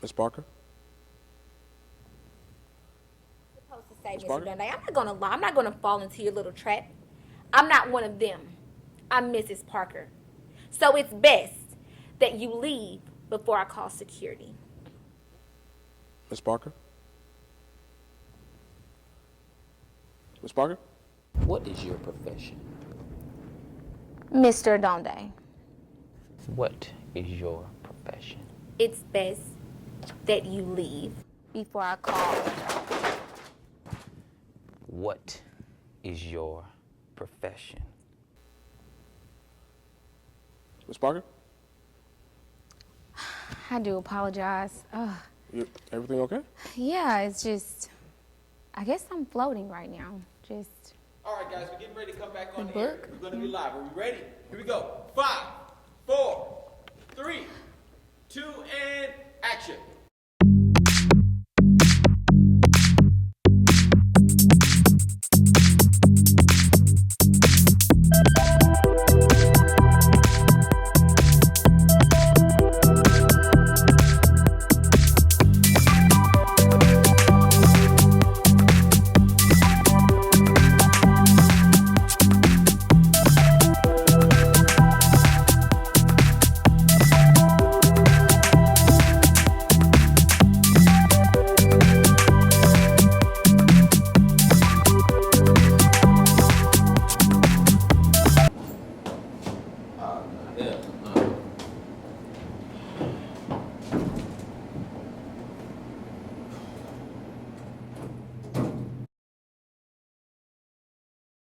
Miss Parker? Supposed to say, Miss Mr. Parker? Dundee, I'm not gonna lie. I'm not gonna fall into your little trap. I'm not one of them. I'm Mrs. Parker. So it's best that you leave before I call security. Miss Parker? Miss Parker? What is your profession? Mr. Dundee, What is your profession? it's best that you leave before I call. What is your profession? Miss Parker? I do apologize. Everything okay? Yeah, it's just, I guess I'm floating right now. Just. All right, guys, we're getting ready to come back on The air. book? We're going to be live. Are we ready? Here we go. 5, 4, 3, 2, and action.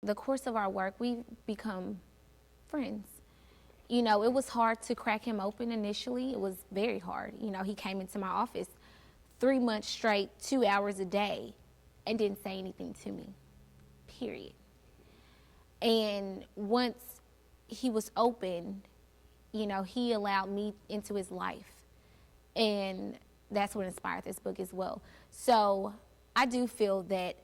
The course of our work, we've become friends. You know, it was hard to crack him open initially. It was very hard. You know, he came into my office 3 months straight, 2 hours a day, and didn't say anything to me, period. And once he was open, you know, he allowed me into his life. And that's what inspired this book as well. So I do feel that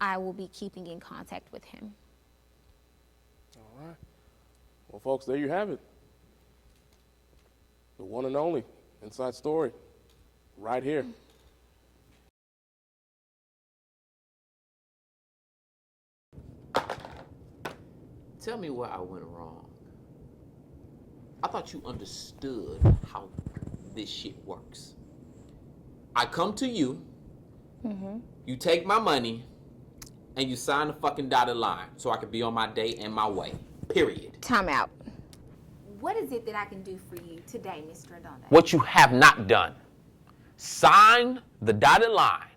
I will be keeping in contact with him. All right. Well, folks, there you have it. The one and only Inside Story, right here. Tell me where I went wrong. I thought you understood how this shit works. I come to you, you take my money, and you sign the fucking dotted line so I can be on my day and my way. Period. Time out. What is it that I can do for you today, Mr. Dundee? What you have not done. Sign the dotted line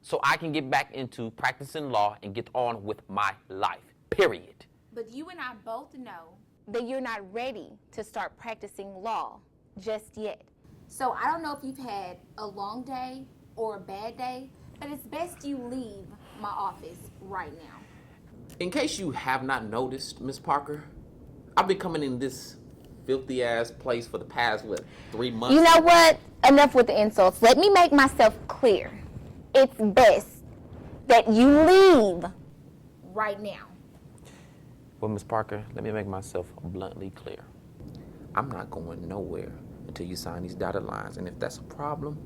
so I can get back into practicing law and get on with my life. Period. But you and I both know That you're not ready to start practicing law just yet. So I don't know if you've had a long day or a bad day, but it's best you leave my office right now. In case you have not noticed, Miss Parker, I've been coming in this filthy ass place for the past, 3 months? You know what? Enough with the insults. Let me make myself clear. It's best that you leave. Right now. Well, Miss Parker, let me make myself bluntly clear. I'm not going nowhere until you sign these dotted lines. And if that's a problem,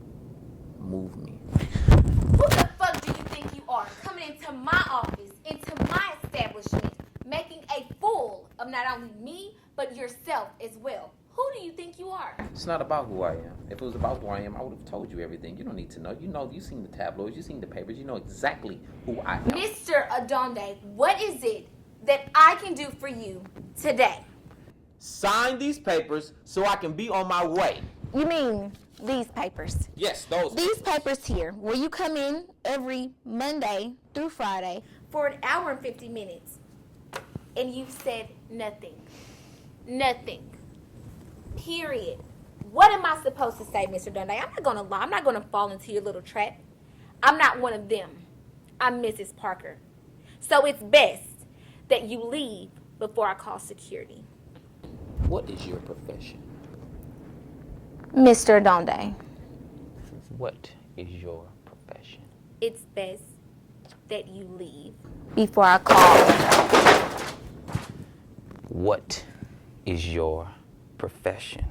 move me. Who the fuck do you think you are, coming into my office, into my establishment, making a fool of not only me, but yourself as well? Who do you think you are? It's not about who I am. If it was about who I am, I would have told you everything. You don't need to know. You know, you've seen the tabloids, you've seen the papers, you know exactly who I am. Mr. Adonde, what is it that I can do for you today? Sign these papers so I can be on my way. You mean these papers? Yes, those. These papers here, where you come in every Monday through Friday. For an hour and 50 minutes. And you've said nothing. Nothing. Period. What am I supposed to say, Mr. Dundee? I'm not going to lie. I'm not going to fall into your little trap. I'm not one of them. I'm Mrs. Parker. So it's best that you leave before I call security. What is your profession? Mr. Donde. What is your profession? It's best that you leave. Before I call. What is your profession?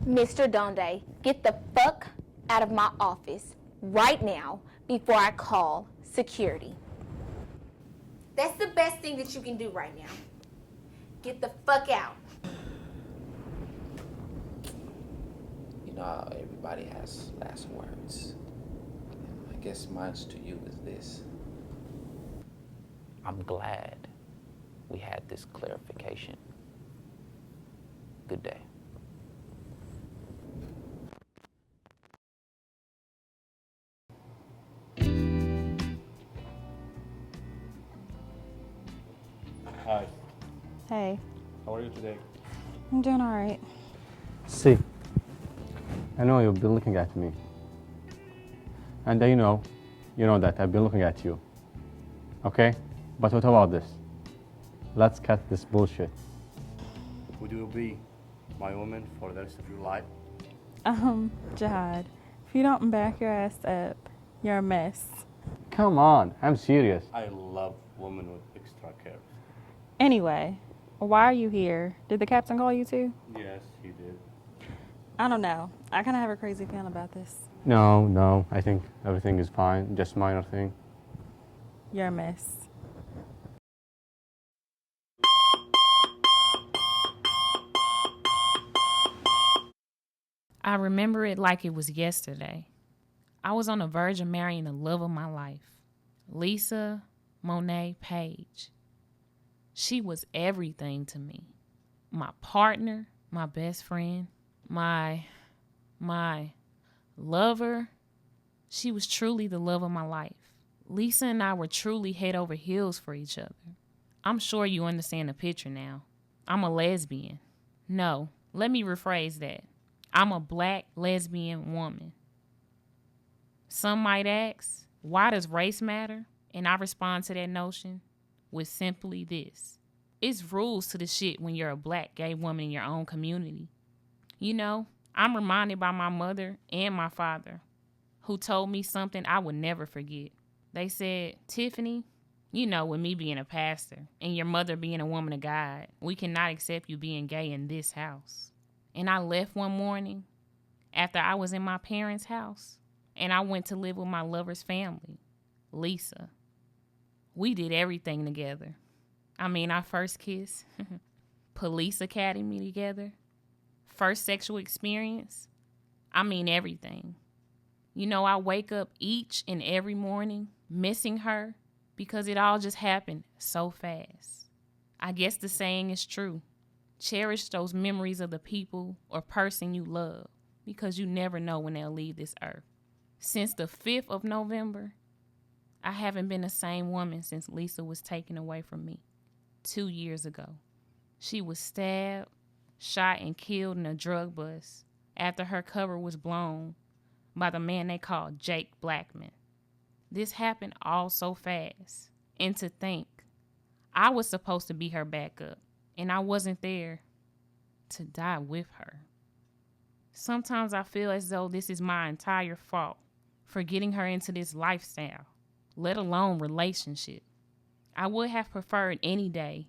Mr. Donde, get the fuck out of my office right now before I call security. That's the best thing that you can do right now. Get the fuck out. You know how everybody has last words. I guess mine's to you is this. I'm glad we had this clarification. Good day. Hi, Hey, how are you today? I'm doing all right. See, I know you've been looking at me. And you know that I've been looking at you. Okay? But what about this? Let's cut this bullshit. Would you be my woman for the rest of your life? Jihad, if you don't back your ass up, you're a mess. Come on, I'm serious. I love women with extra curves. Anyway, why are you here? Did the captain call you too? Yes, he did. I don't know. I kind of have a crazy feeling about this. No, I think everything is fine. Just minor thing. You're a mess. I remember it like it was yesterday. I was on the verge of marrying the love of my life, Lisa Monet Page. She was everything to me. My partner, my best friend, my lover. She was truly the love of my life. Lisa and I were truly head over heels for each other. I'm sure you understand the picture now. I'm a lesbian. No, let me rephrase that. I'm a black lesbian woman. Some might ask, why does race matter? And I respond to that notion with simply this. It's rules to the shit when you're a black gay woman in your own community. You know, I'm reminded by my mother and my father, who told me something I would never forget. They said, Tiffany, you know, with me being a pastor and your mother being a woman of God, we cannot accept you being gay in this house. And I left one morning after I was in my parents' house and I went to live with my lover's family, Lisa. We did everything together. I mean, our first kiss, police academy together, first sexual experience. I mean, everything. You know, I wake up each and every morning missing her because it all just happened so fast. I guess the saying is true. Cherish those memories of the people or person you love because you never know when they'll leave this earth. Since the 5th of November, I haven't been the same woman since Lisa was taken away from me 2 years ago. She was stabbed, shot, and killed in a drug bust after her cover was blown by the man they called Jake Blackman. This happened all so fast. And to think, I was supposed to be her backup, and I wasn't there to die with her. Sometimes I feel as though this is my entire fault for getting her into this lifestyle, let alone relationship. I would have preferred any day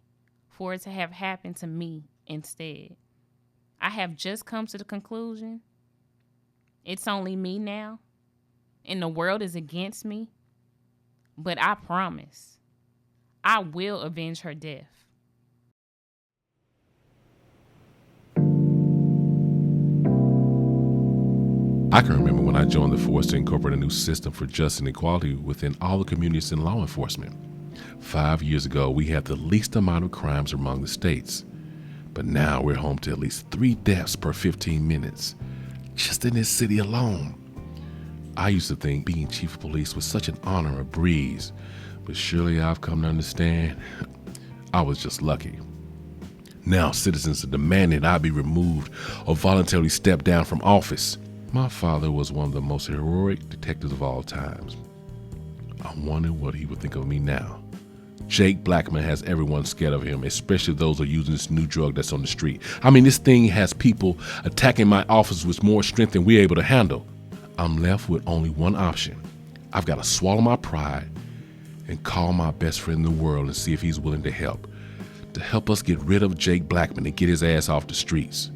for it to have happened to me instead. I have just come to the conclusion it's only me now, and the world is against me, but I promise I will avenge her death. I can remember when I joined the force to incorporate a new system for justice and equality within all the communities in law enforcement. 5 years ago, we had the least amount of crimes among the states. But now we're home to at least 3 deaths per 15 minutes, just in this city alone. I used to think being chief of police was such an honor, a breeze, but surely I've come to understand I was just lucky. Now citizens are demanding I be removed or voluntarily step down from office. My father was one of the most heroic detectives of all times. I wonder what he would think of me now. Jake Blackman has everyone scared of him, especially those who are using this new drug that's on the street. I mean, this thing has people attacking my office with more strength than we're able to handle. I'm left with only one option. I've got to swallow my pride and call my best friend in the world and see if he's willing to help us get rid of Jake Blackman and get his ass off the streets.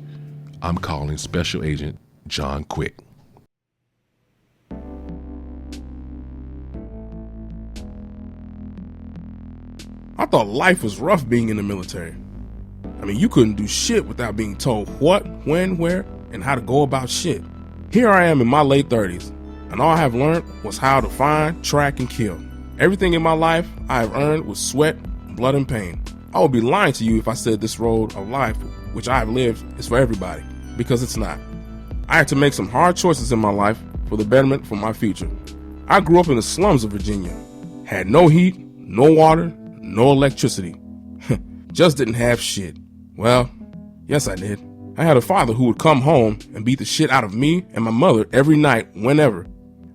I'm calling Special Agent John Quick. I thought life was rough being in the military. I mean, you couldn't do shit without being told what, when, where, and how to go about shit. Here I am in my late 30s, and all I have learned was how to find, track, and kill. Everything in my life I have earned with sweat, blood, and pain. I would be lying to you if I said this road of life, which I have lived, is for everybody, because it's not. I had to make some hard choices in my life for the betterment for my future. I grew up in the slums of Virginia, had no heat, no water, no electricity. Just didn't have shit. Well, yes I did. I had a father who would come home and beat the shit out of me and my mother every night, whenever.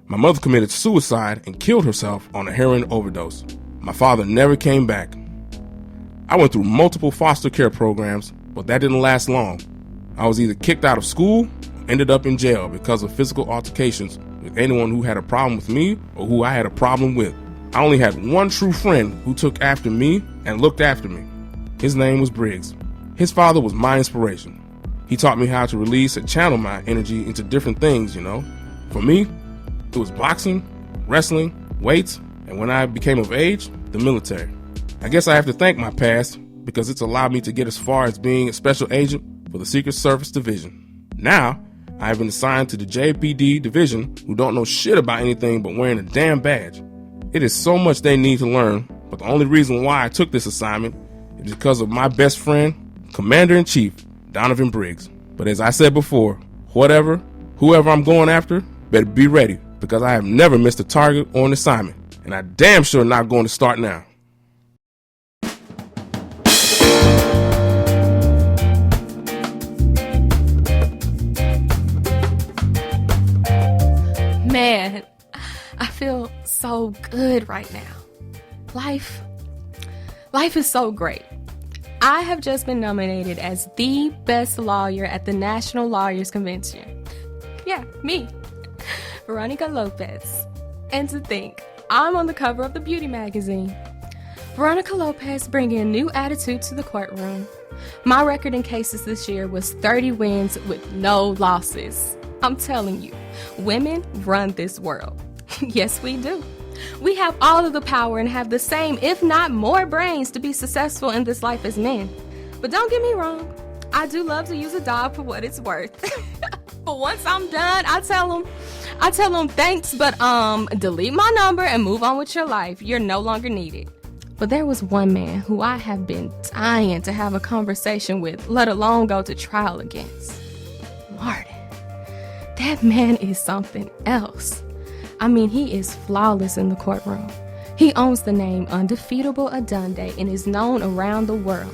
My mother committed suicide and killed herself on a heroin overdose. My father never came back. I went through multiple foster care programs, but that didn't last long. I was either kicked out of school or ended up in jail because of physical altercations with anyone who had a problem with me or who I had a problem with. I only had one true friend who took after me and looked after me. His name was Briggs. His father was my inspiration. He taught me how to release and channel my energy into different things, you know. For me, it was boxing, wrestling, weights, and when I became of age, the military. I guess I have to thank my past because it's allowed me to get as far as being a special agent for the Secret Service Division. Now, I have been assigned to the JPD Division, who don't know shit about anything but wearing a damn badge. It is so much they need to learn, but the only reason why I took this assignment is because of my best friend, Commander-in-Chief, Donovan Briggs. But as I said before, whoever I'm going after, better be ready, because I have never missed a target or an assignment, and I damn sure not going to start now. Man, I feel so good right now. Life is so great. I have just been nominated as the best lawyer at the National Lawyers Convention. Yeah, me, Veronica Lopez. And to think, I'm on the cover of the beauty magazine. Veronica Lopez bringing a new attitude to the courtroom. My record in cases this year was 30 wins with no losses. I'm telling you, women run this world. Yes, we do. We have all of the power and have the same, if not more, brains to be successful in this life as men. But don't get me wrong, I do love to use a dog for what it's worth. But once I'm done, I tell them thanks, but delete my number and move on with your life. You're no longer needed. But there was one man who I have been dying to have a conversation with, let alone go to trial against. Martin. That man is something else. I mean, he is flawless in the courtroom. He owns the name Undefeatable Adunde and is known around the world.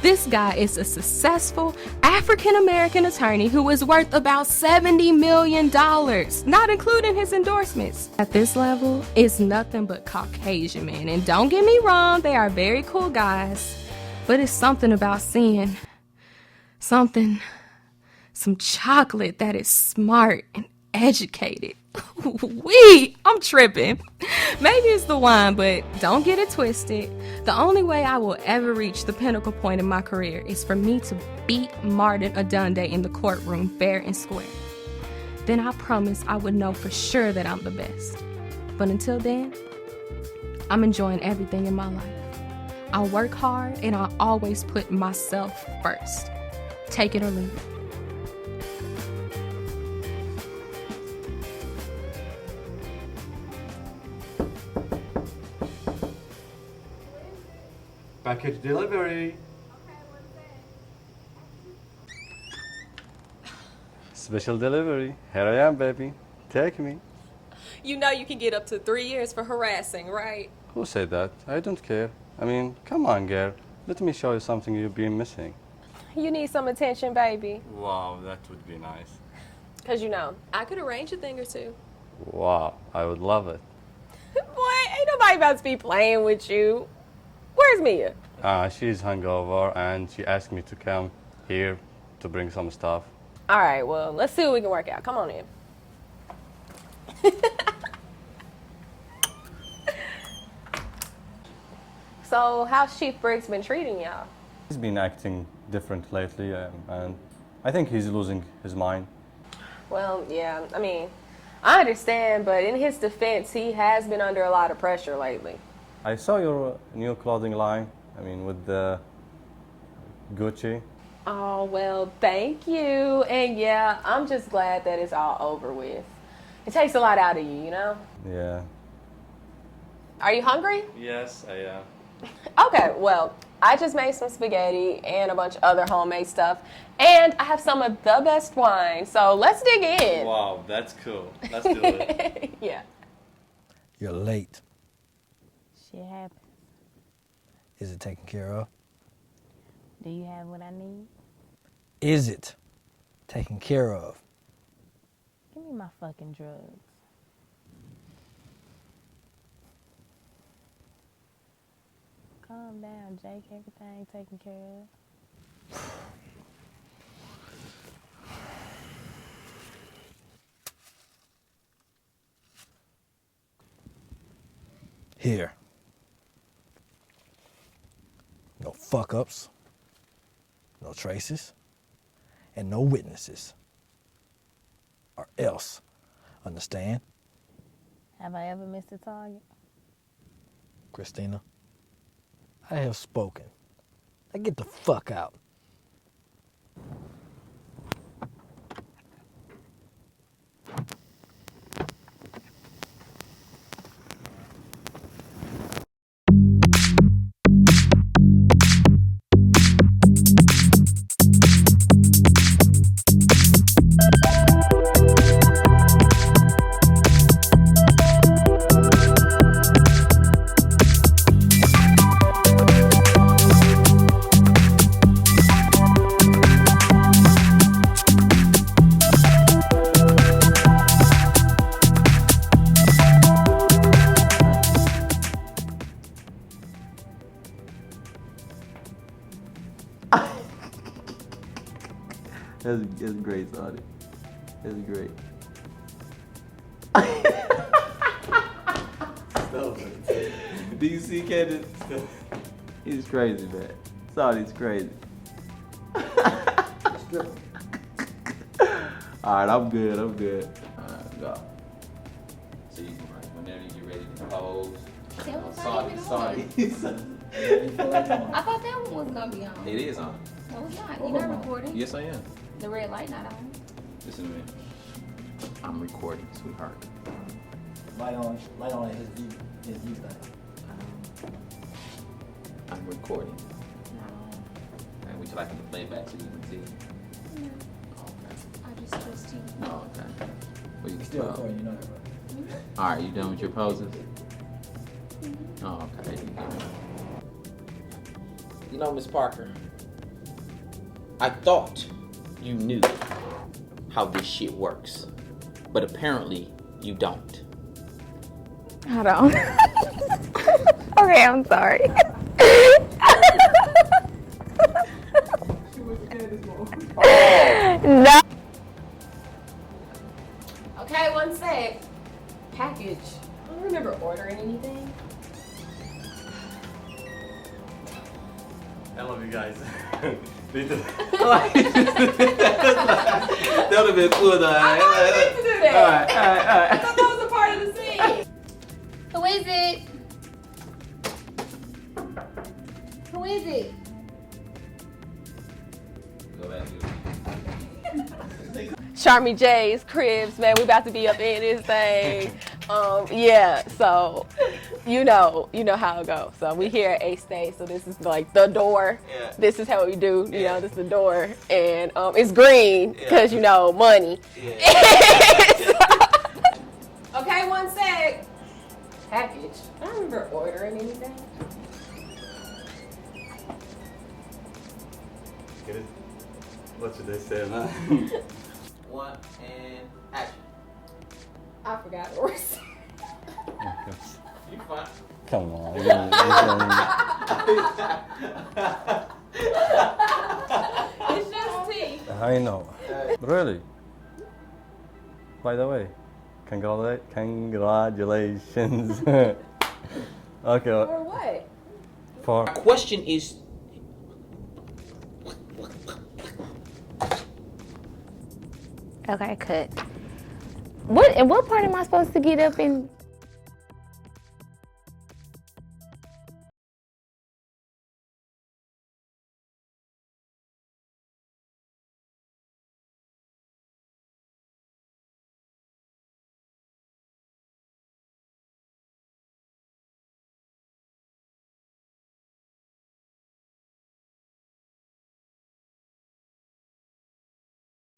This guy is a successful African-American attorney who is worth about $70 million, not including his endorsements. At this level, it's nothing but Caucasian men. And don't get me wrong, they are very cool guys. But it's something about seeing some chocolate that is smart and educated. I'm tripping. Maybe it's the wine, but don't get it twisted. The only way I will ever reach the pinnacle point in my career is for me to beat Martin Adunde in the courtroom fair and square. Then I promise I would know for sure that I'm the best. But until then, I'm enjoying everything in my life. I work hard and I always put myself first. Take it or leave it. Package delivery. Special delivery. Here I am, baby. Take me. You know you can get up to 3 years for harassing, right? Who said that? I don't care. I mean, come on, girl. Let me show you something you've been missing. You need some attention, baby. Wow, that would be nice. Because, you know, I could arrange a thing or two. Wow, I would love it. Boy, ain't nobody about to be playing with you. Where's Mia? She's hungover and she asked me to come here to bring some stuff. All right, well, let's see what we can work out. Come on in. So, how's Chief Briggs been treating y'all? He's been acting different lately and I think he's losing his mind. Well, yeah, I mean, I understand, but in his defense, he has been under a lot of pressure lately. I saw your new clothing line, with the Gucci. Oh, well, thank you. And yeah, I'm just glad that it's all over with. It takes a lot out of you, you know? Yeah. Are you hungry? Yes, I am. Okay, well, I just made some spaghetti and a bunch of other homemade stuff. And I have some of the best wine, so let's dig in. Wow, that's cool. Let's do it. Yeah. You're late. Shit happens. Is it taken care of? Do you have what I need? Is it taken care of? Give me my fucking drugs. Calm down, Jake. Everything taken care of. Here. No fuck-ups, no traces, and no witnesses. Or else. Understand? Have I ever missed a target? Christina, I have spoken. Now get the fuck out. That's great, Sonny. That's great. Do you see Candace? He's crazy, man. Sonny's crazy. Alright, I'm good. Alright, go. So you can, whenever you get ready to pose. Sonny. I thought that one was gonna be on. It is on. No, it's not. You're not recording. Yes, I am. The red light not on. Listen to me. I'm recording, sweetheart. Light on his view thing. I'm recording. No. And would you like me to play it back so you can see? No. Okay. I just trust you. Oh, okay. Well, you can Still pose. recording, you know that, right? Alright, you done with your poses? Oh, okay. You know, Miss Parker, I thought you knew how this shit works, but apparently you don't. I don't. Okay, I'm sorry. No. Okay, one sec. Package. I don't remember ordering anything. I love you guys. Me too. That would have been cool, though. I didn't mean to do that. Alright. I thought that was a part of the scene. Who is it? Who is it? Go back to Charmy J's cribs, man. We about to be up in this thing. Yeah, so you know how it goes. So we here at A-State, so this is like the door. Yeah. This is how we do, you know, this is the door. And it's green, because money. Yeah. Okay, one sec. Package. I don't remember ordering anything. Get it? What should they say, man? 1 and action. I forgot what we're saying. You fine. Come on. It's just tea. I know. Really? By the way, congratulations. Okay. For what? For My question is, Okay, cut. What? At what part am I supposed to get up and